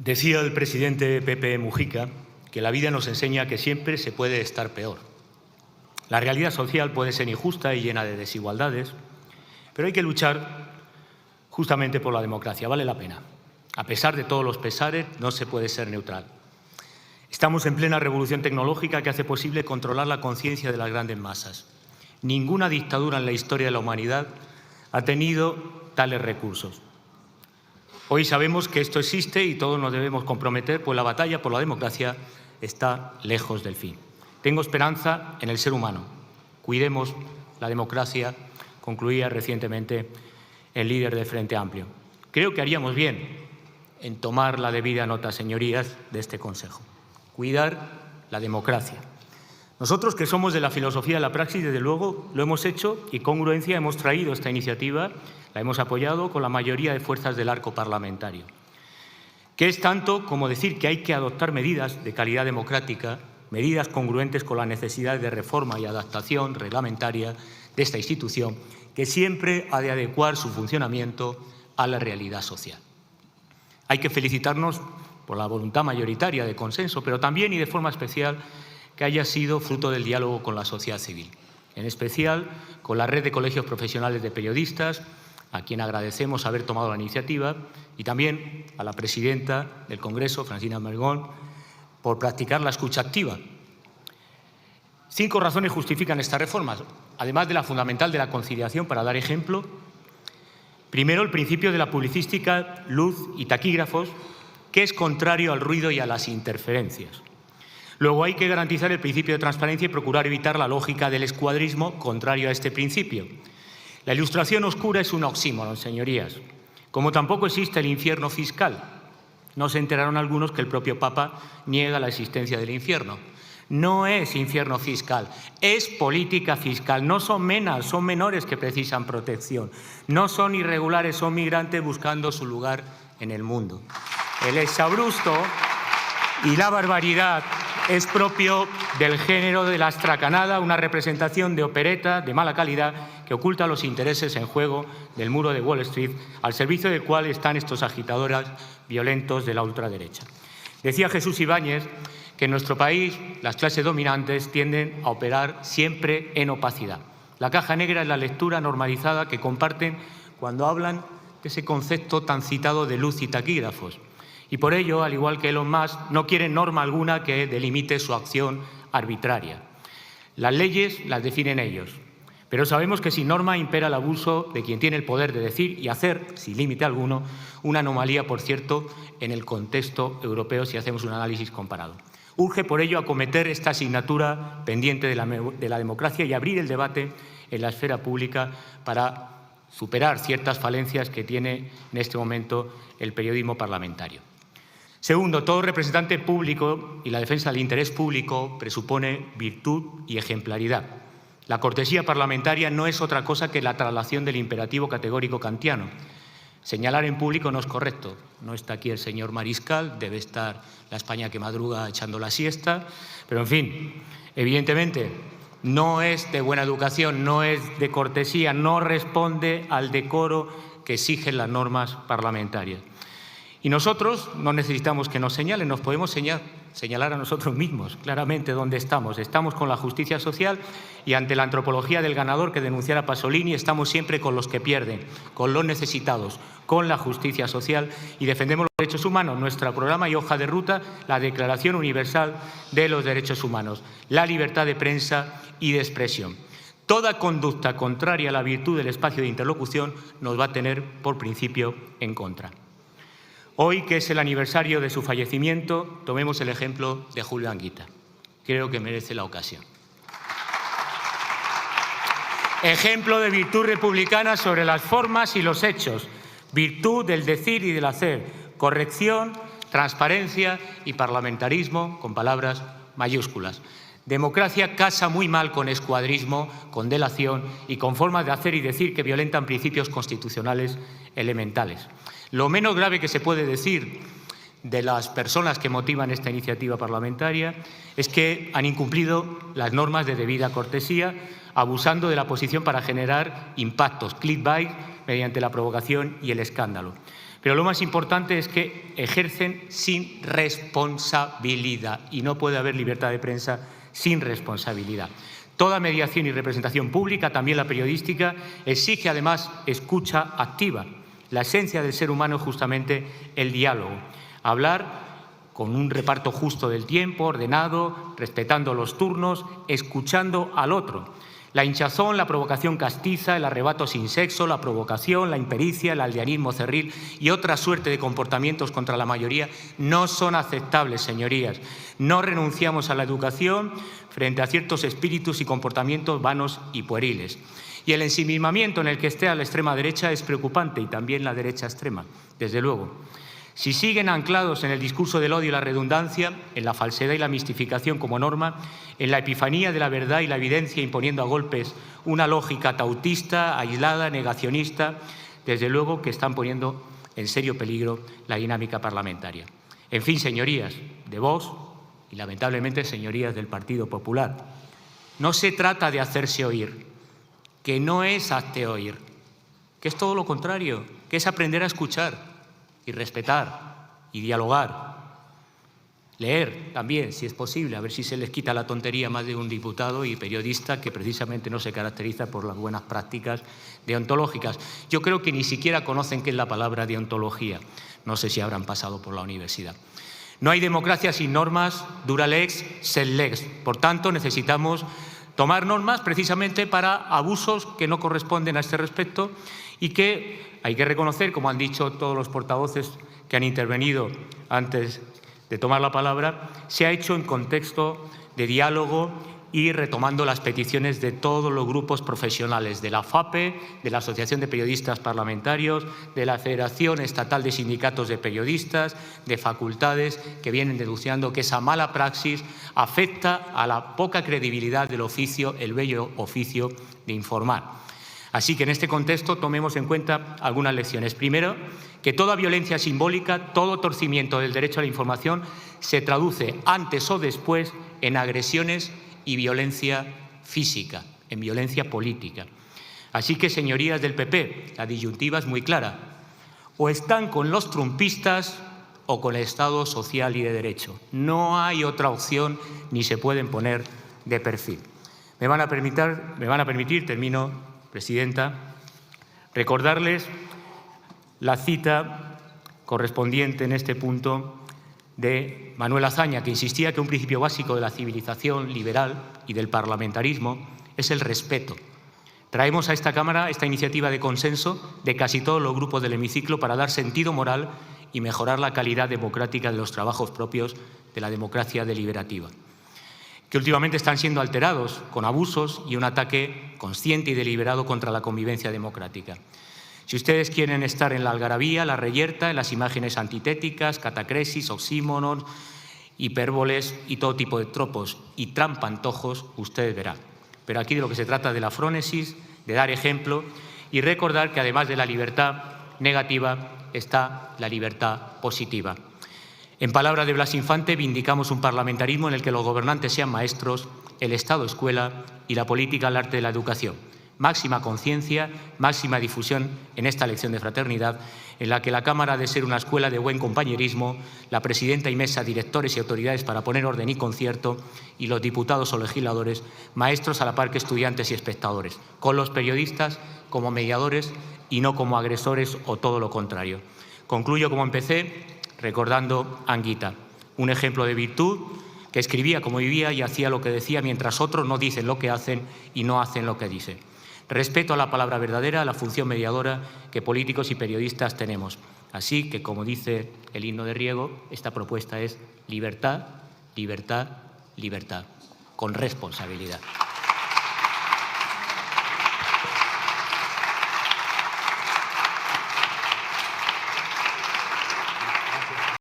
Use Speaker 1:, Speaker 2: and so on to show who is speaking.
Speaker 1: Decía el presidente Pepe Mujica que la vida nos enseña que siempre se puede estar peor. La realidad social puede ser injusta y llena de desigualdades, pero hay que luchar justamente por la democracia, vale la pena. A pesar de todos los pesares, no se puede ser neutral. Estamos en plena revolución tecnológica que hace posible controlar la conciencia de las grandes masas. Ninguna dictadura en la historia de la humanidad ha tenido tales recursos. Hoy sabemos que esto existe y todos nos debemos comprometer, pues la batalla por la democracia está lejos del fin. Tengo esperanza en el ser humano. Cuidemos la democracia, concluía recientemente el líder del Frente Amplio. Creo que haríamos bien en tomar la debida nota, señorías, de este consejo. Cuidar la democracia. Nosotros, que somos de la filosofía de la praxis, desde luego lo hemos hecho y con congruencia hemos traído esta iniciativa, la hemos apoyado con la mayoría de fuerzas del arco parlamentario. Que es tanto como decir que hay que adoptar medidas de calidad democrática, medidas congruentes con la necesidad de reforma y adaptación reglamentaria de esta institución, que siempre ha de adecuar su funcionamiento a la realidad social. Hay que felicitarnos por la voluntad mayoritaria de consenso, pero también y de forma especial que haya sido fruto del diálogo con la sociedad civil, en especial con la red de colegios profesionales de periodistas, a quien agradecemos haber tomado la iniciativa, y también a la presidenta del Congreso, Francina Armengol, por practicar la escucha activa. 5 razones justifican estas reformas, además de la fundamental de la conciliación, para dar ejemplo. Primero, el principio de la publicística, luz y taquígrafos, que es contrario al ruido y a las interferencias. Luego hay que garantizar el principio de transparencia y procurar evitar la lógica del escuadrismo, contrario a este principio. La ilustración oscura es un oxímoron, señorías, como tampoco existe el infierno fiscal. No se enteraron algunos que el propio Papa niega la existencia del infierno. No es infierno fiscal, es política fiscal. No son menas, son menores que precisan protección. No son irregulares, son migrantes buscando su lugar en el mundo. El exabrupto y la barbaridad es propio del género de la astracanada, una representación de opereta de mala calidad que oculta los intereses en juego del muro de Wall Street, al servicio del cual están estos agitadores violentos de la ultraderecha. Decía Jesús Ibáñez que en nuestro país las clases dominantes tienden a operar siempre en opacidad. La caja negra es la lectura normalizada que comparten cuando hablan de ese concepto tan citado de luz y taquígrafos. Y por ello, al igual que Elon Musk, no quieren norma alguna que delimite su acción arbitraria. Las leyes las definen ellos, pero sabemos que sin norma impera el abuso de quien tiene el poder de decir y hacer, sin límite alguno, una anomalía, por cierto, en el contexto europeo si hacemos un análisis comparado. Urge, por ello, acometer esta asignatura pendiente de la democracia y abrir el debate en la esfera pública para superar ciertas falencias que tiene en este momento el periodismo parlamentario. Segundo, todo representante público y la defensa del interés público presupone virtud y ejemplaridad. La cortesía parlamentaria no es otra cosa que la traslación del imperativo categórico kantiano. Señalar en público no es correcto. No está aquí el señor Mariscal, debe estar la España que madruga echando la siesta, pero en fin, evidentemente no es de buena educación, no es de cortesía, no responde al decoro que exigen las normas parlamentarias. Y nosotros no necesitamos que nos señalen, nos podemos señalar a nosotros mismos claramente dónde estamos. Estamos con la justicia social y ante la antropología del ganador que denunciara Pasolini, estamos siempre con los que pierden, con los necesitados, con la justicia social y defendemos los derechos humanos. Nuestro programa y hoja de ruta, la Declaración Universal de los Derechos Humanos, la libertad de prensa y de expresión. Toda conducta contraria a la virtud del espacio de interlocución nos va a tener por principio en contra. Hoy, que es el aniversario de su fallecimiento, tomemos el ejemplo de Julio Anguita. Creo que merece la ocasión. Ejemplo de virtud republicana sobre las formas y los hechos, virtud del decir y del hacer, corrección, transparencia y parlamentarismo con palabras mayúsculas. Democracia casa muy mal con escuadrismo, con delación y con formas de hacer y decir que violentan principios constitucionales elementales. Lo menos grave que se puede decir de las personas que motivan esta iniciativa parlamentaria es que han incumplido las normas de debida cortesía, abusando de la posición para generar impactos, clickbait, mediante la provocación y el escándalo. Pero lo más importante es que ejercen sin responsabilidad y no puede haber libertad de prensa sin responsabilidad. Toda mediación y representación pública, también la periodística, exige además escucha activa. La esencia del ser humano es justamente el diálogo. Hablar con un reparto justo del tiempo, ordenado, respetando los turnos, escuchando al otro. La hinchazón, la provocación castiza, el arrebato sin sexo, la provocación, la impericia, el aldeanismo cerril y otra suerte de comportamientos contra la mayoría no son aceptables, señorías. No renunciamos a la educación frente a ciertos espíritus y comportamientos vanos y pueriles. Y el ensimismamiento en el que esté a la extrema derecha es preocupante, y también la derecha extrema, desde luego. Si siguen anclados en el discurso del odio y la redundancia, en la falsedad y la mistificación como norma, en la epifanía de la verdad y la evidencia imponiendo a golpes una lógica tautista, aislada, negacionista, desde luego que están poniendo en serio peligro la dinámica parlamentaria. En fin, señorías de Vox y lamentablemente señorías del Partido Popular, no se trata de hacerse oír, que no es hazte oír, que es todo lo contrario, que es aprender a escuchar y respetar y dialogar. Leer también, si es posible, a ver si se les quita la tontería a más de un diputado y periodista que precisamente no se caracteriza por las buenas prácticas deontológicas. Yo creo que ni siquiera conocen qué es la palabra deontología. No sé si habrán pasado por la universidad. No hay democracia sin normas, dura lex, sed lex. Por tanto, necesitamos tomar normas precisamente para abusos que no corresponden a este respecto y que hay que reconocer, como han dicho todos los portavoces que han intervenido antes de tomar la palabra, se ha hecho en contexto de diálogo y retomando las peticiones de todos los grupos profesionales, de la FAPE, de la Asociación de Periodistas Parlamentarios, de la Federación Estatal de Sindicatos de Periodistas, de facultades que vienen denunciando que esa mala praxis afecta a la poca credibilidad del oficio, el bello oficio de informar. Así que en este contexto tomemos en cuenta algunas lecciones. Primero, que toda violencia simbólica, todo torcimiento del derecho a la información se traduce antes o después en agresiones y violencia física, en violencia política. Así que, señorías del PP, la disyuntiva es muy clara. O están con los trumpistas o con el Estado social y de derecho. No hay otra opción ni se pueden poner de perfil. Me van a permitir, termino, Presidenta, recordarles la cita correspondiente en este punto de Manuel Azaña, que insistía que un principio básico de la civilización liberal y del parlamentarismo es el respeto. Traemos a esta Cámara esta iniciativa de consenso de casi todos los grupos del hemiciclo para dar sentido moral y mejorar la calidad democrática de los trabajos propios de la democracia deliberativa, que últimamente están siendo alterados con abusos y un ataque consciente y deliberado contra la convivencia democrática. Si ustedes quieren estar en la algarabía, la reyerta, en las imágenes antitéticas, catacresis, oxímonos, hipérboles y todo tipo de tropos y trampantojos, ustedes verán. Pero aquí de lo que se trata es de la frónesis, de dar ejemplo y recordar que además de la libertad negativa está la libertad positiva. En palabras de Blas Infante, vindicamos un parlamentarismo en el que los gobernantes sean maestros, el Estado escuela y la política el arte de la educación. Máxima conciencia, máxima difusión en esta lección de fraternidad, en la que la Cámara ha de ser una escuela de buen compañerismo, la presidenta y mesa, directores y autoridades para poner orden y concierto, y los diputados o legisladores, maestros a la par que estudiantes y espectadores, con los periodistas como mediadores y no como agresores o todo lo contrario. Concluyo como empecé, recordando a Anguita, un ejemplo de virtud que escribía como vivía y hacía lo que decía mientras otros no dicen lo que hacen y no hacen lo que dicen. Respeto a la palabra verdadera, a la función mediadora que políticos y periodistas tenemos. Así que, como dice el himno de Riego, esta propuesta es libertad, libertad, libertad, con responsabilidad.